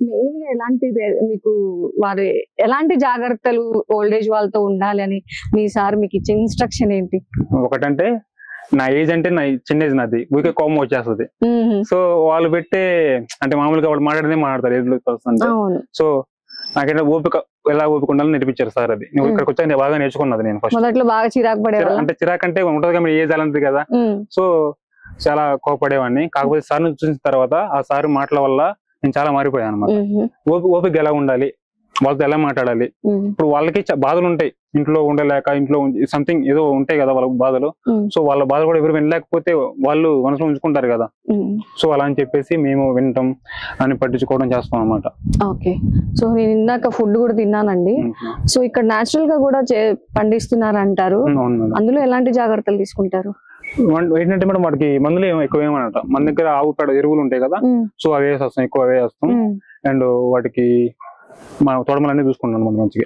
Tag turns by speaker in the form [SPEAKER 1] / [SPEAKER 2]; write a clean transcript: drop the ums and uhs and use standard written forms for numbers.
[SPEAKER 1] Main గా మీకు వారు ఎలాంటి జాగ్రత్తలు ఓల్డ్ ఏజ్ వాళ్ళతో ఉండాలి అని మీ సార్ మీకు ఇచ్చే ఇన్స్ట్రక్షన్ ఏంటి?
[SPEAKER 2] ఒకటంటే నా ఏజ్ అంటే నా చిన్న ఏజ్ నాది, ఊరికే కోపం వచ్చేస్తుంది. సో వాళ్ళు పెట్టే అంటే మామూలుగా వాళ్ళు మాట్లాడతారు ఏజ్ పర్సన్. సో నాకంటే ఓపిక ఎలా ఓపిక ఉండాలని నేర్పించారు సార్. అది నువ్వు ఇక్కడికి వచ్చాక బాగా నేర్చుకున్నది. నేను ఫస్ట్
[SPEAKER 1] మొదట్లో బాగా చిరాకు పడేవాళ్ళ?
[SPEAKER 2] అంటే చిరాకు అంటే ఉంటది కదా, ఏజ్ అలాంటిది కదా. సో చాలా కోపడేవాడిని. కాకపోతే సార్ ను చూసిన తర్వాత ఆ సార్ మాటల వల్ల నేను చాలా మారిపోయాను అనమాట. ఓపిక ఎలా ఉండాలి, వాళ్ళతో ఎలా మాట్లాడాలి. ఇప్పుడు వాళ్ళకి బాధలు ఉంటాయి, ఇంట్లో ఉండలేక, ఇంట్లో సంథింగ్ ఏదో ఉంటాయి కదా వాళ్ళ బాధలు. సో వాళ్ళ బాధ కూడా ఎవరు వినలేకపోతే వాళ్ళు మనసులో ఉంచుకుంటారు కదా. సో అలా అని చెప్పేసి మేము వినటం అని పట్టించుకోవడం చేస్తాం అనమాట.
[SPEAKER 1] ఓకే. సో నేను ఇందాక ఫుడ్ కూడా తిన్నానండి. సో ఇక్కడ నేచురల్ గా కూడా పండిస్తున్నారు అంటారు, అందులో ఎలాంటి జాగ్రత్తలు తీసుకుంటారు?
[SPEAKER 2] ఏంటంటే మేడం వాటికి మందులు ఎక్కువ ఏమన్నట, మన దగ్గర ఆవు పేడ ఎరువులు ఉంటాయి కదా. సో అవే వేసేస్తాం, ఎక్కువ అవే వేస్తాం. అండ్ వాటికి మన తోటమలన్నీ చూసుకుంటాం మంచిగా.